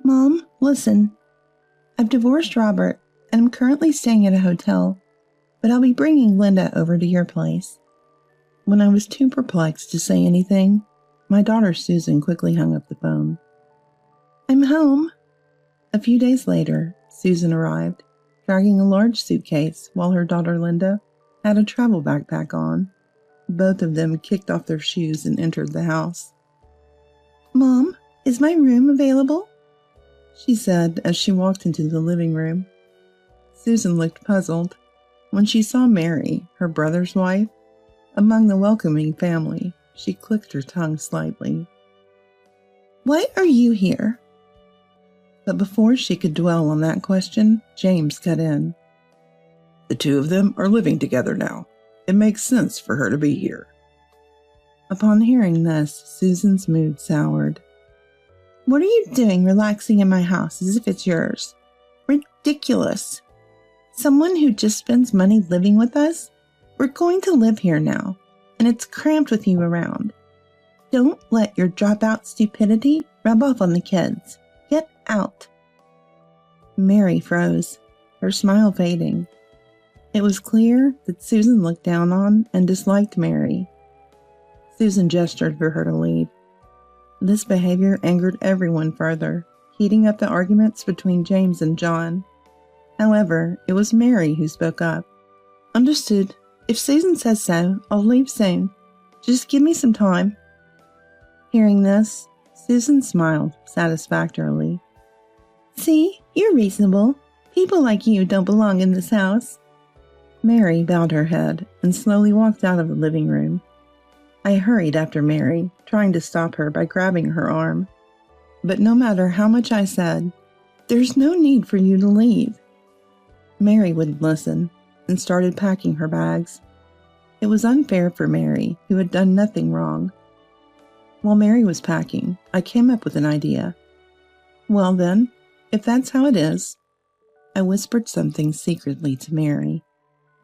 Mom, listen. I've divorced Robert, and I'm currently staying at a hotel, but I'll be bringing Linda over to your place. When I was too perplexed to say anything, my daughter Susan quickly hung up the phone. I'm home. A few days later, Susan arrived, dragging a large suitcase while her daughter Linda had a travel backpack on. Both of them kicked off their shoes and entered the house. Mom, is my room available? She said as she walked into the living room. Susan looked puzzled. When she saw Mary, her brother's wife, among the welcoming family, she clicked her tongue slightly. Why are you here? But before she could dwell on that question, James cut in. The two of them are living together now. It makes sense for her to be here. Upon hearing this, Susan's mood soured. What are you doing relaxing in my house as if it's yours? Ridiculous. Someone who just spends money living with us? We're going to live here now, and it's cramped with you around. Don't let your dropout stupidity rub off on the kids. Get out. Mary froze, her smile fading. It was clear that Susan looked down on and disliked Mary. Susan gestured for her to leave. This behavior angered everyone further, heating up the arguments between James and John. However, it was Mary who spoke up. Understood. If Susan says so, I'll leave soon. Just give me some time. Hearing this, Susan smiled satisfactorily. See, you're reasonable. People like you don't belong in this house. Mary bowed her head and slowly walked out of the living room. I hurried after Mary, trying to stop her by grabbing her arm. But no matter how much I said, there's no need for you to leave. Mary wouldn't listen and started packing her bags. It was unfair for Mary, who had done nothing wrong. While Mary was packing, I came up with an idea. Well then, if that's how it is. I whispered something secretly to Mary.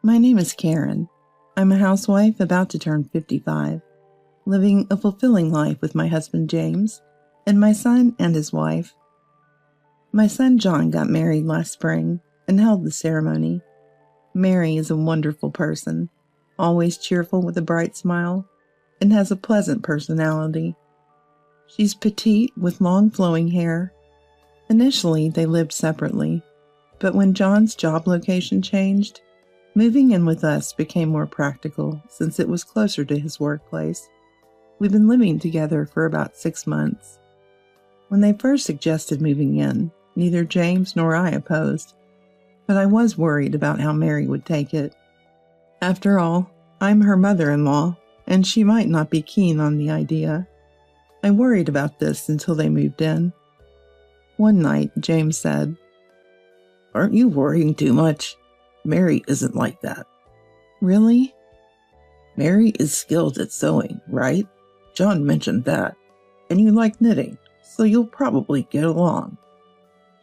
My name is Karen. I'm a housewife about to turn 55, living a fulfilling life with my husband James and my son and his wife. My son John got married last spring and held the ceremony. Mary is a wonderful person, always cheerful with a bright smile, and has a pleasant personality. She's petite with long flowing hair. Initially, they lived separately, but when John's job location changed, moving in with us became more practical since it was closer to his workplace. We've been living together for about 6 months. When they first suggested moving in, neither James nor I opposed, but I was worried about how Mary would take it. After all, I'm her mother-in-law, and she might not be keen on the idea. I worried about this until they moved in. One night, James said, Aren't you worrying too much? Mary isn't like that. Really? Mary is skilled at sewing, right? John mentioned that. And you like knitting, so you'll probably get along.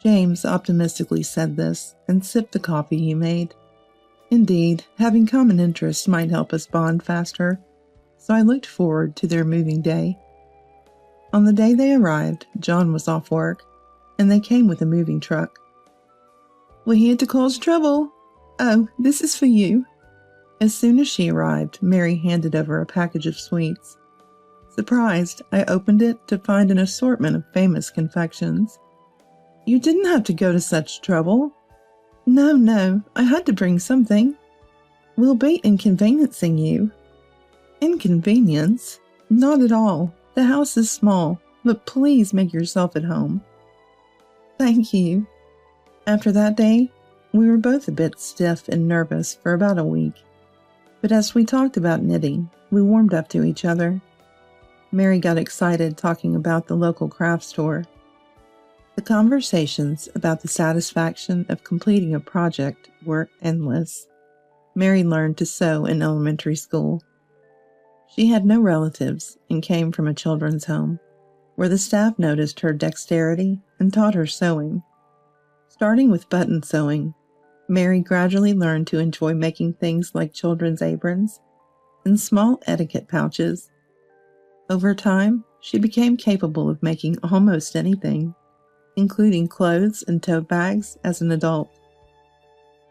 James optimistically said this and sipped the coffee he made. Indeed, having common interests might help us bond faster, so I looked forward to their moving day. On the day they arrived, John was off work, and they came with a moving truck. We're here to cause trouble. Oh, this is for you. As soon as she arrived, Mary handed over a package of sweets. Surprised, I opened it to find an assortment of famous confections. You didn't have to go to such trouble. No, I had to bring something. We'll be inconveniencing you. Inconvenience? Not at all. The house is small, but please make yourself at home. Thank you. After that day, we were both a bit stiff and nervous for about a week. But as we talked about knitting, we warmed up to each other. Mary got excited talking about the local craft store. The conversations about the satisfaction of completing a project were endless. Mary learned to sew in elementary school. She had no relatives and came from a children's home, where the staff noticed her dexterity and taught her sewing. Starting with button sewing, Mary gradually learned to enjoy making things like children's aprons and small etiquette pouches. Over time, she became capable of making almost anything. including clothes and tote bags as an adult.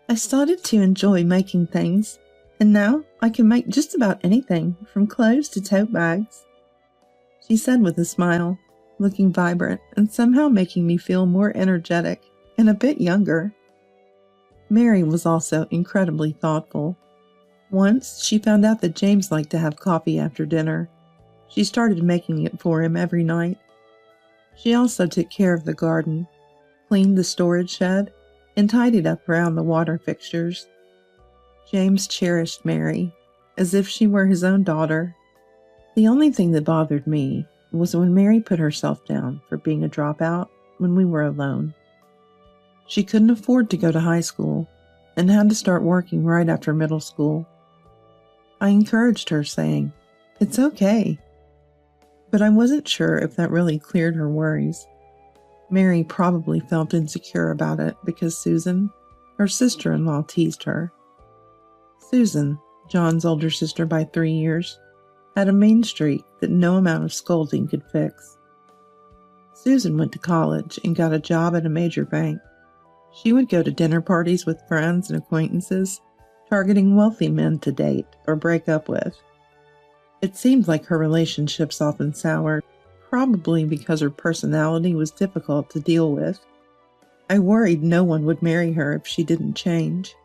I started to enjoy making things, and now I can make just about anything from clothes to tote bags, she said with a smile, looking vibrant and somehow making me feel more energetic and a bit younger. Mary was also incredibly thoughtful. Once she found out that James liked to have coffee after dinner. She started making it for him every night. She also took care of the garden, cleaned the storage shed, and tidied up around the water fixtures. James cherished Mary, as if she were his own daughter. The only thing that bothered me was when Mary put herself down for being a dropout when we were alone. She couldn't afford to go to high school and had to start working right after middle school. I encouraged her, saying, "It's okay." But I wasn't sure if that really cleared her worries. Mary probably felt insecure about it because Susan, her sister-in-law, teased her. Susan, John's older sister by 3 years, had a mean streak that no amount of scolding could fix. Susan went to college and got a job at a major bank. She would go to dinner parties with friends and acquaintances, targeting wealthy men to date or break up with. It seemed like her relationships often soured, probably because her personality was difficult to deal with. I worried no one would marry her if she didn't change.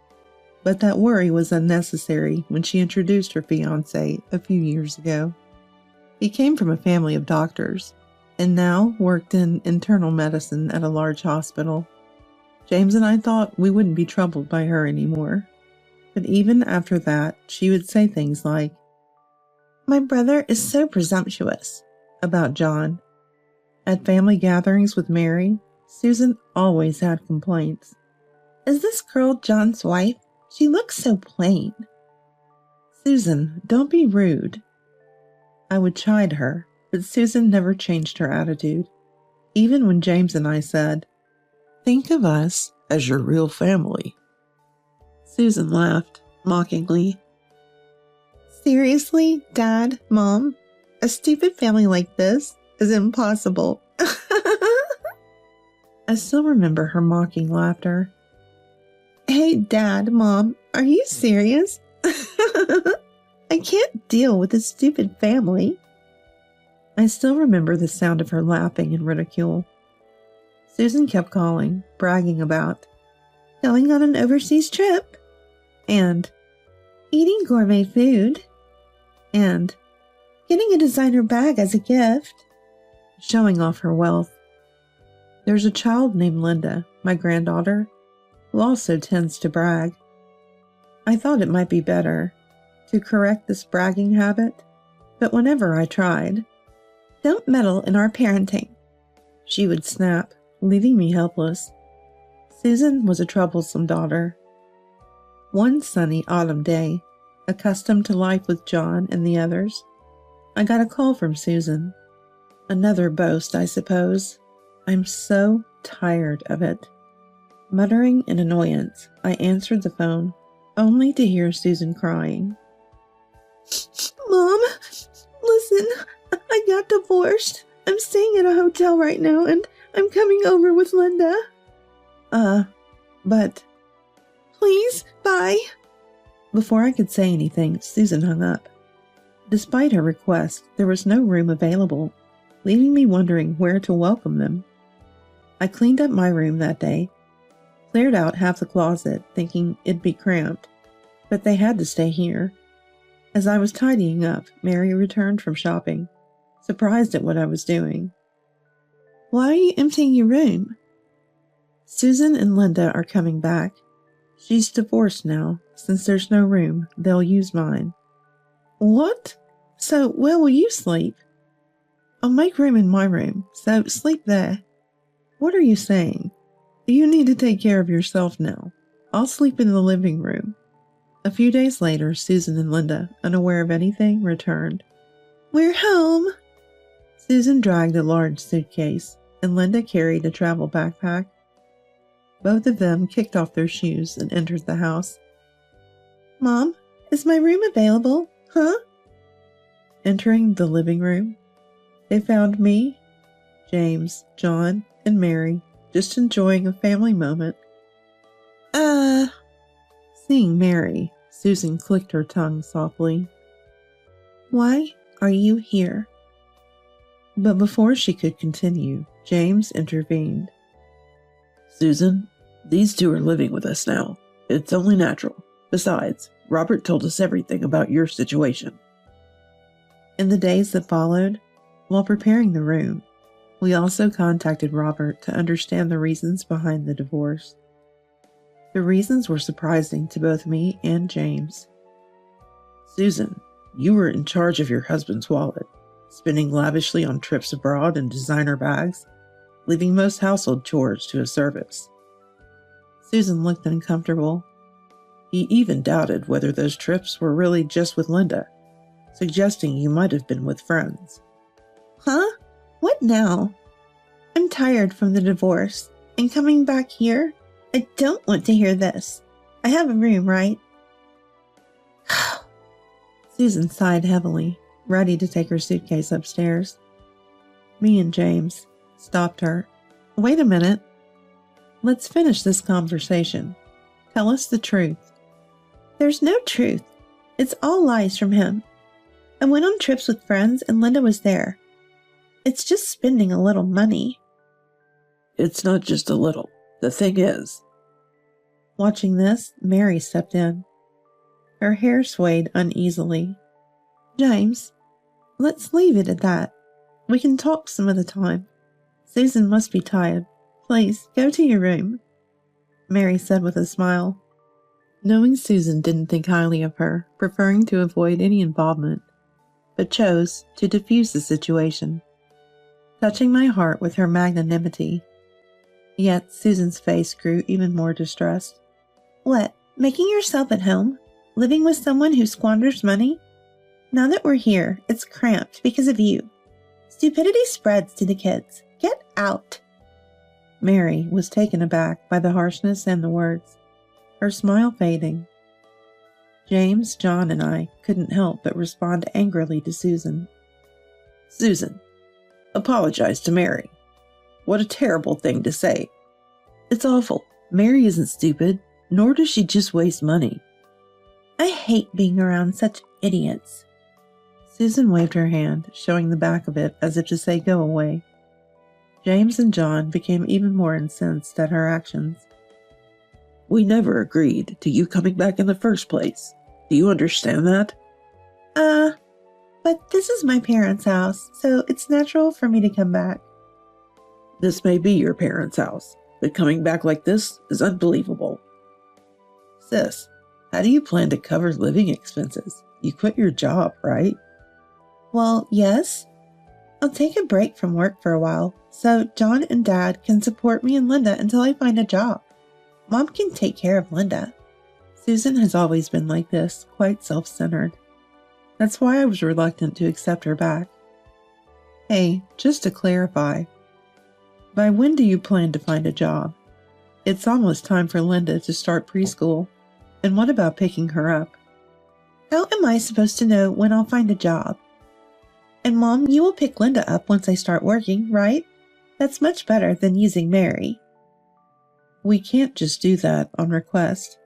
But that worry was unnecessary when she introduced her fiancé a few years ago. He came from a family of doctors, and now worked in internal medicine at a large hospital. James and I thought we wouldn't be troubled by her anymore. But even after that, she would say things like, "My brother is so presumptuous," about John. At family gatherings with Mary, Susan always had complaints. "Is this girl John's wife? She looks so plain." "Susan, don't be rude." I would chide her, but Susan never changed her attitude. Even when James and I said, "Think of us as your real family," Susan laughed mockingly. "Seriously, Dad, Mom? A stupid family like this is impossible." I still remember her mocking laughter. "Hey, Dad, Mom, are you serious? I can't deal with a stupid family." I still remember the sound of her laughing in ridicule. Susan kept calling, bragging about going on an overseas trip, and eating gourmet food, and getting a designer bag as a gift, showing off her wealth. There's a child named Linda, my granddaughter, who also tends to brag. I thought it might be better to correct this bragging habit, but whenever I tried, "Don't meddle in our parenting," she would snap, leaving me helpless. Susan was a troublesome daughter. One sunny autumn day, accustomed to life with John and the others, I got a call from Susan. Another boast, I suppose. I'm so tired of it. Muttering in annoyance, I answered the phone, only to hear Susan crying. "Mom, listen, I got divorced. I'm staying at a hotel right now, and I'm coming over with Linda." But... "Please, bye." Before I could say anything, Susan hung up. Despite her request, there was no room available, leaving me wondering where to welcome them. I cleaned up my room that day, cleared out half the closet, thinking it'd be cramped, but they had to stay here. As I was tidying up, Mary returned from shopping, surprised at what I was doing. "Why are you emptying your room?" "Susan and Linda are coming back. She's divorced now. Since there's no room, they'll use mine." "What? So where will you sleep?" "I'll make room in my room, so sleep there." "What are you saying? You need to take care of yourself now. I'll sleep in the living room." A few days later, Susan and Linda, unaware of anything, returned. "We're home." Susan dragged a large suitcase, and Linda carried a travel backpack. Both of them kicked off their shoes and entered the house. "Mom, is my room available, huh?" Entering the living room, they found me, James, John, and Mary Just enjoying a family moment. Seeing Mary, Susan clicked her tongue softly. Why are you here? But before she could continue, James intervened. Susan, these two are living with us now. It's only natural. Besides, Robert told us everything about your situation. In the days that followed, while preparing the room, we also contacted Robert to understand the reasons behind the divorce. The reasons were surprising to both me and James. Susan, you were in charge of your husband's wallet, spending lavishly on trips abroad and designer bags, leaving most household chores to his service. Susan looked uncomfortable. He even doubted whether those trips were really just with Linda, suggesting you might have been with friends. Huh? What now? I'm tired from the divorce, and coming back here? I don't want to hear this. I have a room, right? Susan sighed heavily, ready to take her suitcase upstairs. Me and James stopped her. Wait a minute. Let's finish this conversation. Tell us the truth. There's no truth. It's all lies from him. I went on trips with friends and Linda was there. It's just spending a little money. It's not just a little. The thing is. Watching this, Mary stepped in. Her hair swayed uneasily. James, let's leave it at that. We can talk some other time. Susan must be tired. Please, go to your room, Mary said with a smile. Knowing Susan didn't think highly of her, preferring to avoid any involvement, but chose to diffuse the situation, touching my heart with her magnanimity. Yet Susan's face grew even more distressed. What, making yourself at home? Living with someone who squanders money? Now that we're here, it's cramped because of you. Stupidity spreads to the kids. Get out. Mary was taken aback by the harshness and the words, her smile fading. James, John, and I couldn't help but respond angrily to Susan. Susan, apologize to Mary. What a terrible thing to say. It's awful. Mary isn't stupid, nor does she just waste money. I hate being around such idiots. Susan waved her hand, showing the back of it as if to say go away. James and John became even more incensed at her actions. We never agreed to you coming back in the first place. Do you understand that? But this is my parents' house, so it's natural for me to come back. This may be your parents' house, but coming back like this is unbelievable. Sis, how do you plan to cover living expenses? You quit your job, right? Well, yes. I'll take a break from work for a while, so John and Dad can support me and Linda until I find a job. Mom can take care of Linda. Susan has always been like this, quite self-centered. That's why I was reluctant to accept her back. Hey, just to clarify, by when do you plan to find a job? It's almost time for Linda to start preschool. And what about picking her up? How am I supposed to know when I'll find a job? And Mom, you will pick Linda up once I start working, right? That's much better than using Mary. We can't just do that on request.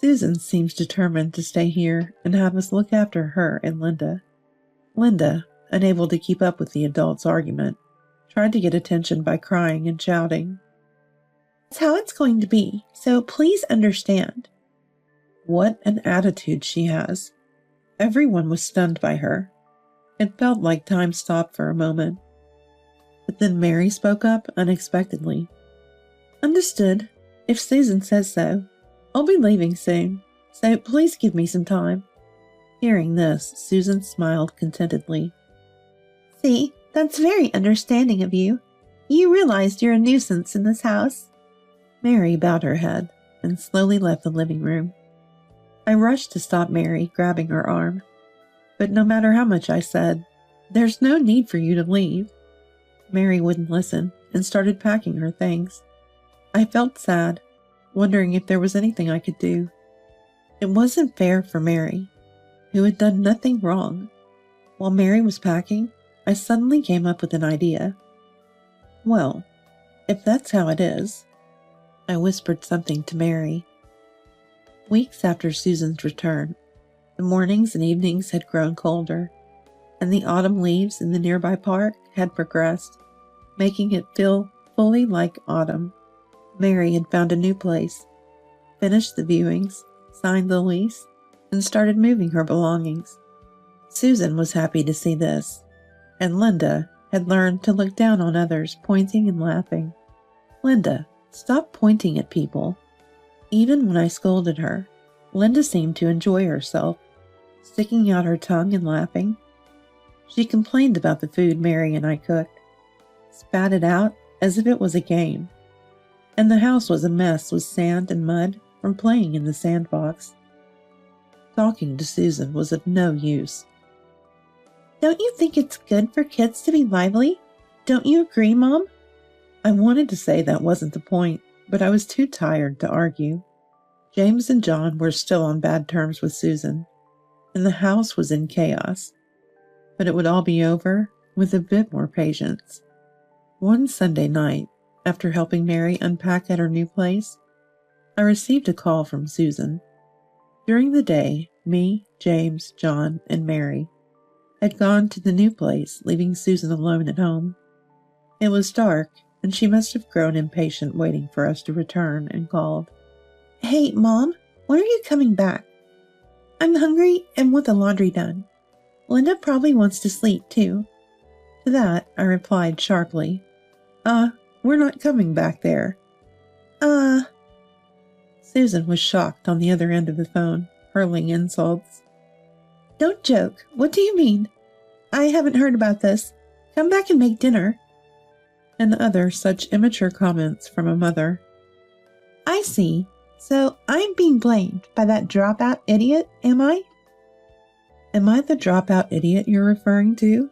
Susan seems determined to stay here and have us look after her and Linda. Linda, unable to keep up with the adults' argument, tried to get attention by crying and shouting. That's how it's going to be, so please understand. What an attitude she has. Everyone was stunned by her. It felt like time stopped for a moment. But then Mary spoke up unexpectedly. Understood. If Susan says so. I'll be leaving soon, so please give me some time. Hearing this, Susan smiled contentedly. See, that's very understanding of you. You realized you're a nuisance in this house. Mary bowed her head and slowly left the living room. I rushed to stop Mary, grabbing her arm. But no matter how much I said, "There's no need for you to leave," Mary wouldn't listen and started packing her things. I felt sad, wondering if there was anything I could do. It wasn't fair for Mary, who had done nothing wrong. While Mary was packing, I suddenly came up with an idea. Well, if that's how it is. I whispered something to Mary. Weeks after Susan's return, the mornings and evenings had grown colder, and the autumn leaves in the nearby park had progressed, making it feel fully like autumn. Mary had found a new place, finished the viewings, signed the lease, and started moving her belongings. Susan was happy to see this, and Linda had learned to look down on others, pointing and laughing. Linda, stop pointing at people. Even when I scolded her, Linda seemed to enjoy herself, sticking out her tongue and laughing. She complained about the food Mary and I cooked, spat it out as if it was a game, and the house was a mess with sand and mud from playing in the sandbox. Talking to Susan was of no use. Don't you think it's good for kids to be lively? Don't you agree, Mom? I wanted to say that wasn't the point, but I was too tired to argue. James and John were still on bad terms with Susan, and the house was in chaos. But it would all be over with a bit more patience. One Sunday night, after helping Mary unpack at her new place, I received a call from Susan. During the day, me, James, John, and Mary had gone to the new place, leaving Susan alone at home. It was dark, and she must have grown impatient waiting for us to return and called. Hey, Mom, when are you coming back? I'm hungry and want the laundry done. Linda probably wants to sleep, too. To that, I replied sharply, we're not coming back there. Susan was shocked on the other end of the phone, hurling insults. Don't joke. What do you mean? I haven't heard about this. Come back and make dinner. And other such immature comments from a mother. I see. So I'm being blamed by that dropout idiot, am I? Am I the dropout idiot you're referring to?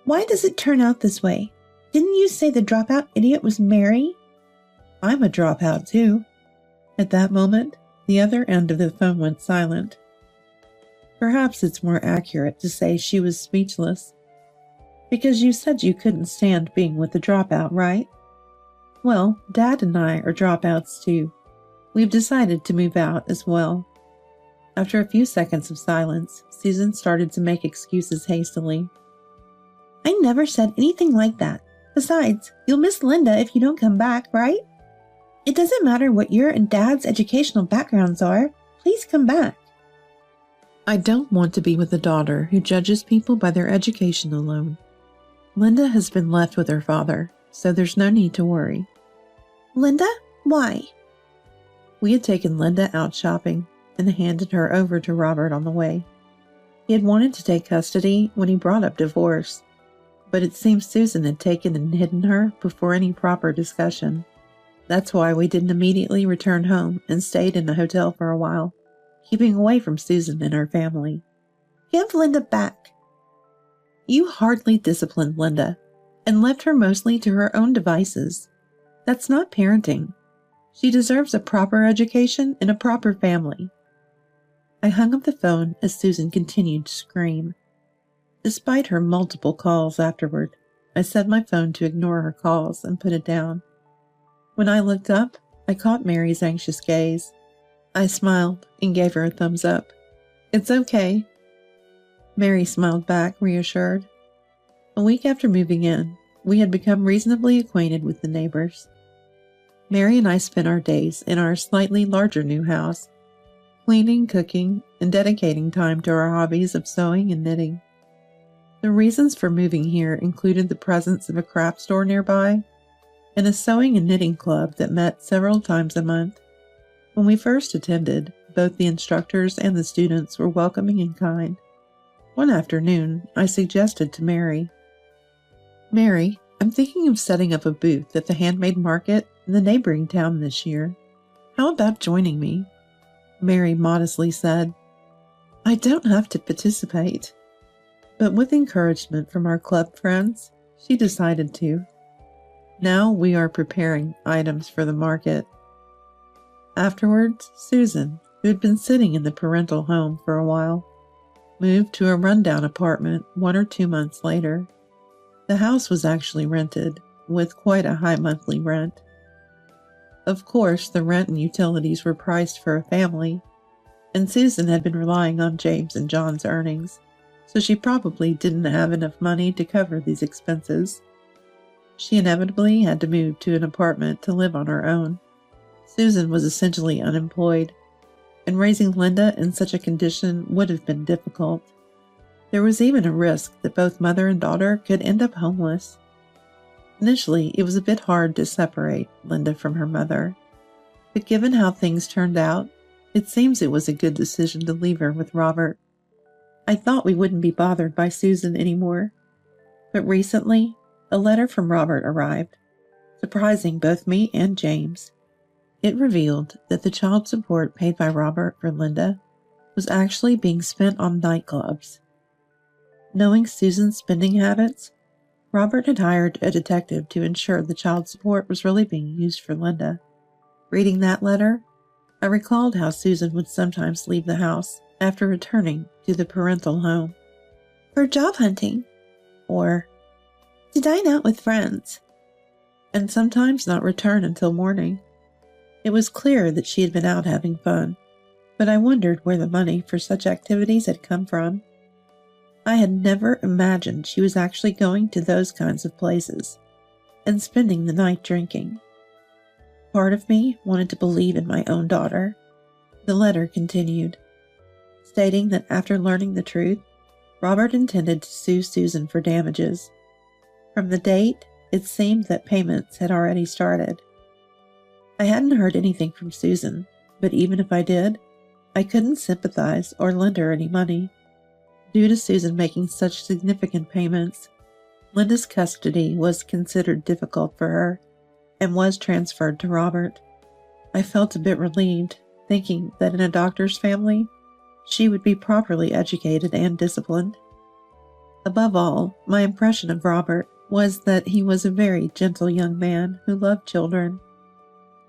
Why does it turn out this way? Didn't you say the dropout idiot was Mary? I'm a dropout too. At that moment, the other end of the phone went silent. Perhaps it's more accurate to say she was speechless. Because you said you couldn't stand being with the dropout, right? Well, Dad and I are dropouts too. We've decided to move out as well. After a few seconds of silence, Susan started to make excuses hastily. I never said anything like that. Besides, you'll miss Linda if you don't come back, right? It doesn't matter what your and Dad's educational backgrounds are. Please come back. I don't want to be with a daughter who judges people by their education alone. Linda has been left with her father, so there's no need to worry. Linda? Why? We had taken Linda out shopping and handed her over to Robert on the way. He had wanted to take custody when he brought up divorce, but it seems Susan had taken and hidden her before any proper discussion. That's why we didn't immediately return home and stayed in a hotel for a while, keeping away from Susan and her family. Give Linda back. You hardly disciplined Linda and left her mostly to her own devices. That's not parenting. She deserves a proper education in a proper family. I hung up the phone as Susan continued to scream. Despite her multiple calls afterward, I set my phone to ignore her calls and put it down. When I looked up, I caught Mary's anxious gaze. I smiled and gave her a thumbs up. It's okay. Mary smiled back, reassured. A week after moving in, we had become reasonably acquainted with the neighbors. Mary and I spent our days in our slightly larger new house, cleaning, cooking, and dedicating time to our hobbies of sewing and knitting. The reasons for moving here included the presence of a craft store nearby and a sewing and knitting club that met several times a month. When we first attended, both the instructors and the students were welcoming and kind. One afternoon, I suggested to Mary, "Mary, I'm thinking of setting up a booth at the handmade market in the neighboring town this year. How about joining me?" Mary modestly said, "I don't have to participate." But with encouragement from our club friends, she decided to. Now we are preparing items for the market. Afterwards, Susan, who had been sitting in the parental home for a while, moved to a rundown apartment 1 or 2 months later. The house was actually rented, with quite a high monthly rent. Of course, the rent and utilities were priced for a family, and Susan had been relying on James and John's earnings, so she probably didn't have enough money to cover these expenses. She inevitably had to move to an apartment to live on her own. Susan was essentially unemployed, and raising Linda in such a condition would have been difficult. There was even a risk that both mother and daughter could end up homeless. Initially, it was a bit hard to separate Linda from her mother, but given how things turned out, it seems it was a good decision to leave her with Robert. I thought we wouldn't be bothered by Susan anymore, but recently, a letter from Robert arrived, surprising both me and James. It revealed that the child support paid by Robert for Linda was actually being spent on nightclubs. Knowing Susan's spending habits, Robert had hired a detective to ensure the child support was really being used for Linda. Reading that letter, I recalled how Susan would sometimes leave the house after returning to the parental home. For job hunting, Or, to dine out with friends. and sometimes not return until morning. It was clear that she had been out having fun, but I wondered where the money for such activities had come from. I had never imagined she was actually going to those kinds of places and spending the night drinking. Part of me wanted to believe in my own daughter. The letter continued, stating that after learning the truth, Robert intended to sue Susan for damages. From the date, it seemed that payments had already started. I hadn't heard anything from Susan, but even if I did, I couldn't sympathize or lend her any money. Due to Susan making such significant payments, Linda's custody was considered difficult for her and was transferred to Robert. I felt a bit relieved, thinking that in a doctor's family, she would be properly educated and disciplined. Above all, my impression of Robert was that he was a very gentle young man who loved children.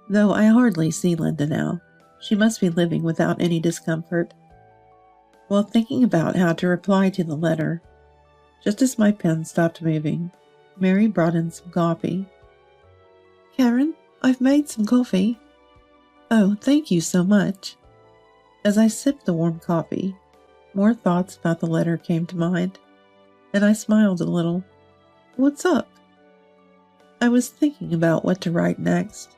Though I hardly see Linda now, she must be living without any discomfort. While thinking about how to reply to the letter, just as my pen stopped moving, Mary brought in some coffee. Karen, I've made some coffee. Oh, thank you so much. As I sipped the warm coffee, more thoughts about the letter came to mind, and I smiled a little. What's up? I was thinking about what to write next.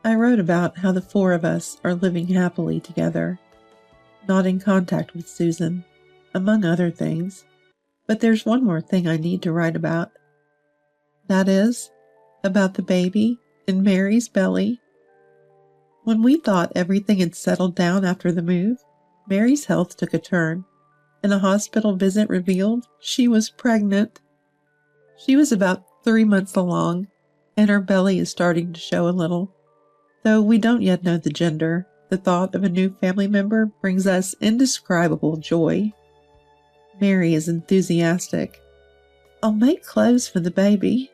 I wrote about how the four of us are living happily together, not in contact with Susan, among other things. But there's one more thing I need to write about. That is, about the baby in Mary's belly. When we thought everything had settled down after the move, Mary's health took a turn, and a hospital visit revealed she was pregnant. She was about 3 months along, and her belly is starting to show a little. Though we don't yet know the gender, the thought of a new family member brings us indescribable joy. Mary is enthusiastic. I'll make clothes for the baby.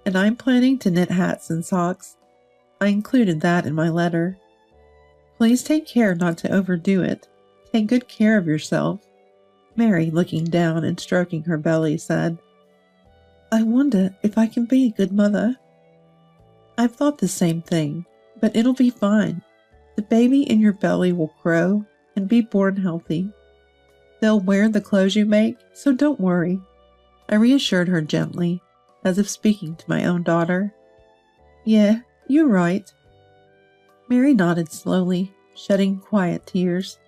And I'm planning to knit hats and socks. I included that in my letter. Please take care not to overdo it. Take good care of yourself. Mary, looking down and stroking her belly, said, I wonder if I can be a good mother. I've thought the same thing, but it'll be fine. The baby in your belly will grow and be born healthy. They'll wear the clothes you make, so don't worry. I reassured her gently, as if speaking to my own daughter. Yeah, you're right. Mary nodded slowly, shedding quiet tears,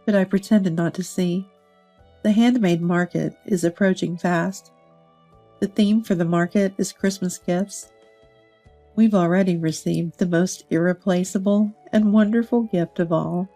but I pretended not to see. The handmade market is approaching fast. The theme for the market is Christmas gifts. We've already received the most irreplaceable and wonderful gift of all.